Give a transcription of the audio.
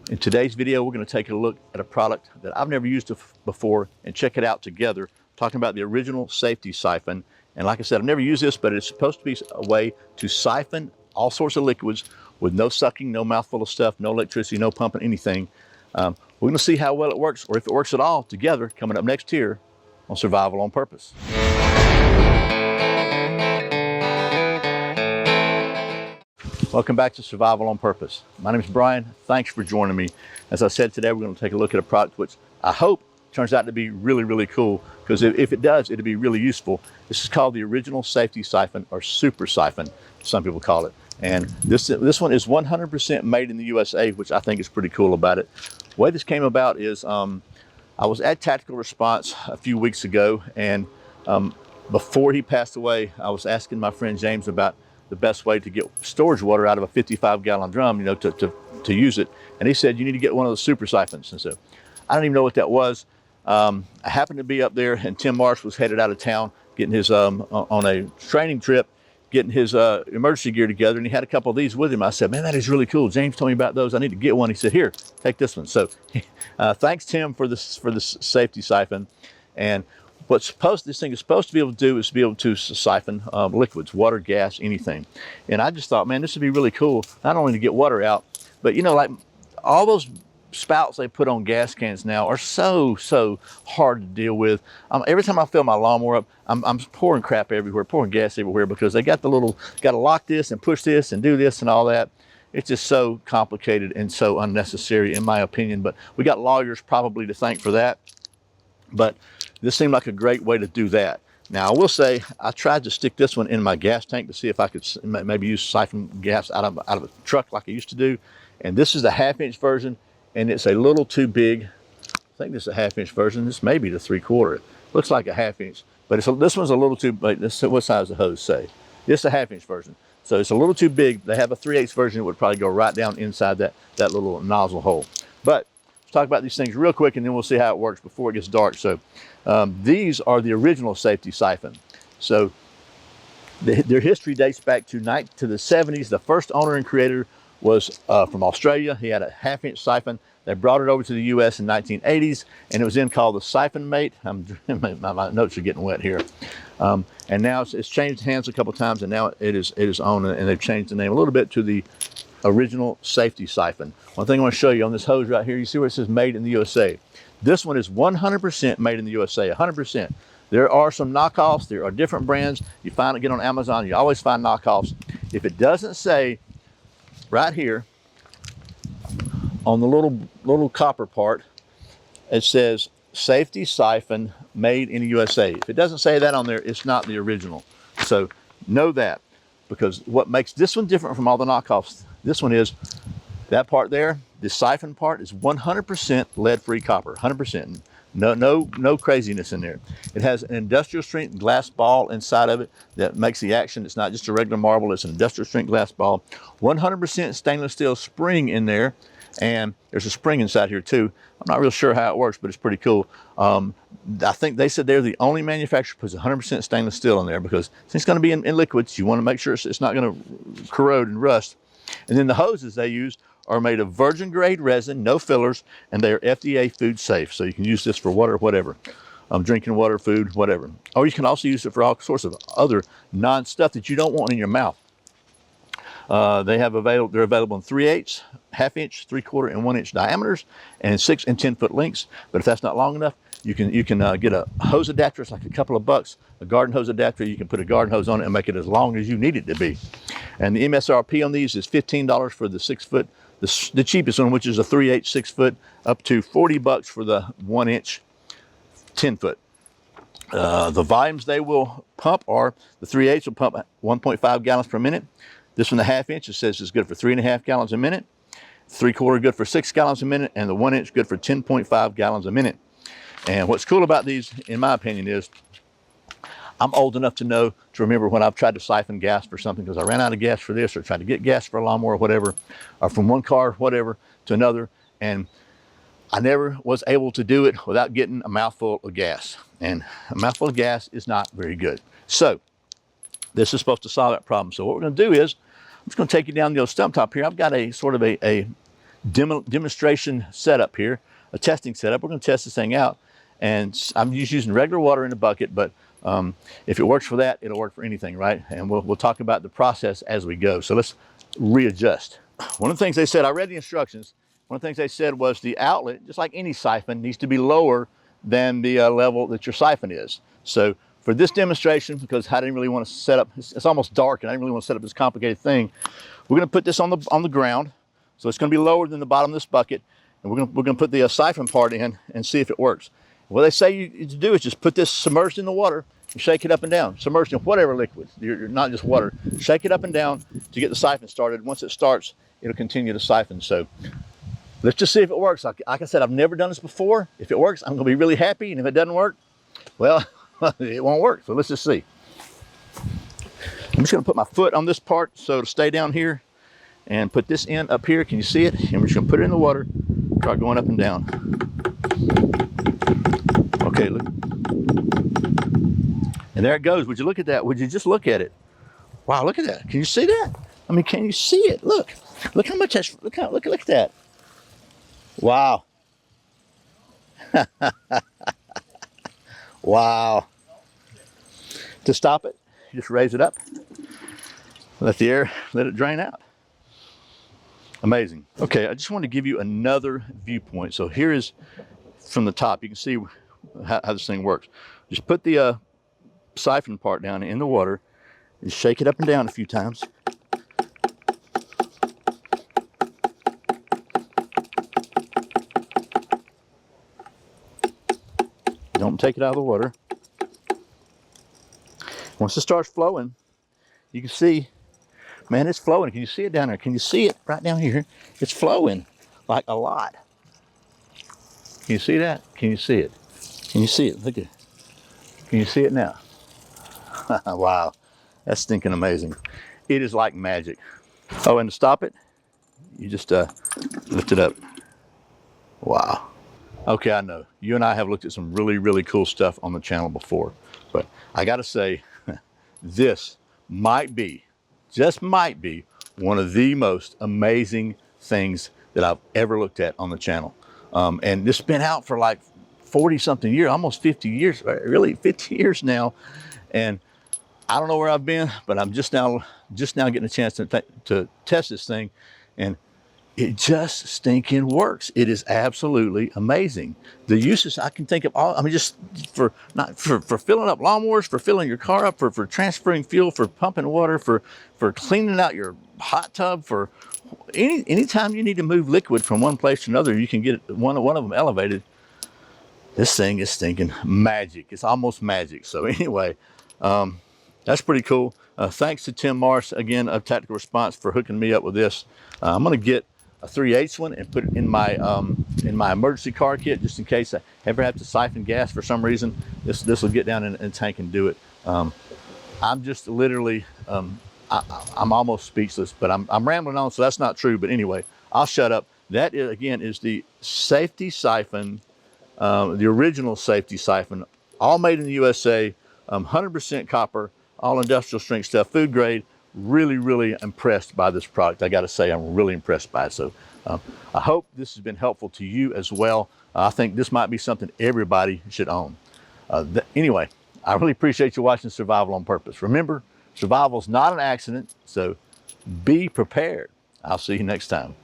In today's video, we're going to take a look at a product that I've never used before and check it out together, talking about the original Safety Siphon. And like I said, I've never used this, but it's supposed to be a way to siphon all sorts of liquids with no sucking, no mouthful of stuff, no electricity, no pumping, anything. We're going to see how well it works, or if it works at all, together, coming up next here on Survival on Purpose. Welcome back to Survival on Purpose. My name is Brian. Thanks for joining me. As I said, today we're going to take a look at a product which I hope turns out to be really, really cool, because if it does, it'll be really useful. This is called the original Safety Siphon, or Super Siphon, some people call it. And this one is 100% made in the USA, which I think is pretty cool about it. The way this came about is I was at Tactical Response a few weeks ago, and before he passed away, I was asking my friend James about the best way to get storage water out of a 55-gallon drum, to use it. And he said, you need to get one of those super siphons. And so I don't even know what that was. I happened to be up there, and Tim Marsh was headed out of town, getting his, on a training trip, getting his emergency gear together, and he had a couple of these with him. I said, man, that is really cool. James told me about those. I need to get one. He said, here, take this one. So thanks, Tim, for this Safety Siphon. And what this thing is supposed to be able to do is to be able to siphon liquids, water, gas, anything. And I just thought, man, this would be really cool, not only to get water out, but like all those spouts they put on gas cans now are so hard to deal with. Every time I fill my lawnmower up, I'm pouring crap everywhere, pouring gas everywhere, because they got got to lock this and push this and do this and all that. It's just so complicated and so unnecessary, in my opinion. But we got lawyers probably to thank for that. But this seemed like a great way to do that. Now, I will say, I tried to stick this one in my gas tank to see if I could maybe siphon gas out of a truck like I used to do. And this is the 1/2-inch version, and it's a little too big. I think this is a 1/2-inch version. This may be the 3/4. Looks like a 1/2-inch, but this one's a little too big. What size does the hose say? This is a 1/2-inch version. So it's a little too big. They have a 3/8 version that would probably go right down inside that little nozzle hole. But let's talk about these things real quick, and then we'll see how it works before it gets dark. So these are the original Safety Siphon. So their history dates back to the 70s. The first owner and creator was from Australia. He had a 1/2-inch siphon. They brought it over to the US in 1980s, and it was then called the Siphon Mate. My notes are getting wet here. And now it's changed hands a couple times, and now it is owned, and they've changed the name a little bit to the original Safety Siphon. One thing I want to show you on this hose right here, you see where it says made in the USA. This one is 100% made in the USA, 100%. There are some knockoffs. There are different brands. You get on Amazon, you always find knockoffs. If it doesn't say right here on the little copper part, it says Safety Siphon made in the USA. If it doesn't say that on there, it's not the original. So know that, because what makes this one different from all the knockoffs, this one is that part there, the siphon part, is 100% lead-free copper, 100%. No craziness in there. It has an industrial strength glass ball inside of it that makes the action. It's not just a regular marble, it's an industrial strength glass ball. 100% stainless steel spring in there, and there's a spring inside here too. I'm not real sure how it works, but it's pretty cool. I think they said they're the only manufacturer who puts 100% stainless steel in there, because since it's going to be in liquids, you want to make sure it's not going to corrode and rust. And then the hoses they use are made of virgin grade resin, no fillers, and they are FDA food safe. So you can use this for water, whatever. Drinking water, food, whatever. Or you can also use it for all sorts of other non-stuff that you don't want in your mouth. They're available in 3/8, 1/2-inch, 3/4, and 1-inch diameters, and 6 and 10-foot lengths. But if that's not long enough, you can get a hose adapter. It's like a couple of bucks, a garden hose adapter. You can put a garden hose on it and make it as long as you need it to be. And the MSRP on these is $15 for the 6-foot. The cheapest one, which is a 3/8, 6-foot, up to $40 for the 1-inch, 10-foot. The volumes they will pump are, the 3/8 will pump 1.5 gallons per minute. This one, the 1/2-inch, it says is good for 3.5 gallons a minute. 3/4 good for 6 gallons a minute, and the 1-inch good for 10.5 gallons a minute. And what's cool about these, in my opinion, is I'm old enough to remember when I've tried to siphon gas for something because I ran out of gas for this, or tried to get gas for a lawnmower or whatever, or from one car, whatever, to another. And I never was able to do it without getting a mouthful of gas. And a mouthful of gas is not very good. So this is supposed to solve that problem. So what we're going to do is, I'm just going to take you down the old stump top here. I've got a sort of a demonstration setup here, a testing setup. We're going to test this thing out, and I'm just using regular water in the bucket, but if it works for that, it'll work for anything, right? And we'll talk about the process as we go. So let's readjust. One of the things they said, I read the instructions, one of the things they said was the outlet, just like any siphon, needs to be lower than the level that your siphon is. So for this demonstration, because I didn't really want to set up, it's almost dark and I didn't really want to set up this complicated thing, we're going to put this on the ground. So it's going to be lower than the bottom of this bucket, and we're going to put the siphon part in and see if it works. What they say you to do is just put this submerged in the water and shake it up and down, submerged in whatever liquid, you're not just water. Shake it up and down to get the siphon started. Once it starts, it'll continue to siphon. So let's just see if it works. Like I said, I've never done this before. If it works, I'm going to be really happy, and if it doesn't work, well, it won't work. So let's just see. I'm just going to put my foot on this part so it'll stay down here, and put this end up here. Can you see it? And we're just going to put it in the water, start going up and down. Okay, look. And there it goes. Would you look at that? Would you just look at it? Wow, look at that. Can you see that? I mean, can you see it? Look. Look how much that's, look at that. Wow. Wow. To stop it, you just raise it up. Let the air, let it drain out. Amazing. Okay, I just want to give you another viewpoint. So here is from the top. You can see how this thing works. Just put the siphon part down in the water and shake it up and down a few times. Don't take it out of the water. Once it starts flowing, you can see, man, it's flowing. Can you see it down there? Can you see it right down here? It's flowing like a lot. Can you see that? Can you see it? Can you see it? Look at it. Can you see it now? Wow, that's stinking amazing. It is like magic. Oh, and to stop it, you just lift it up. Wow. Okay, I know. You and I have looked at some really, really cool stuff on the channel before, but I gotta say, this might be, just might be, one of the most amazing things that I've ever looked at on the channel. And this has been out for like 40 something years, almost 50 years, really 50 years now. And I don't know where I've been, but I'm just now getting a chance to test this thing, and it just stinking works. It is absolutely amazing. The uses I can think of all, I mean, just for filling up lawnmowers, for filling your car up, for transferring fuel, for pumping water, for cleaning out your hot tub, for anytime you need to move liquid from one place to another, you can get one of them elevated. This thing is stinking magic. It's almost magic. So anyway, that's pretty cool. Thanks to Tim Marsh, again, of Tactical Response, for hooking me up with this. I'm gonna get a 3/8 one and put it in my emergency car kit, just in case I ever have to siphon gas for some reason. This will get down in a tank and do it. I'm just literally, I'm almost speechless, but I'm rambling on, so that's not true. But anyway, I'll shut up. That is, again, is the Safety Siphon, the original Safety Siphon, all made in the USA, 100% copper, all industrial strength stuff, food grade. Really, really impressed by this product. I got to say, I'm really impressed by it. So I hope this has been helpful to you as well. I think this might be something everybody should own. Anyway, I really appreciate you watching Survival on Purpose. Remember, survival is not an accident, so be prepared. I'll see you next time.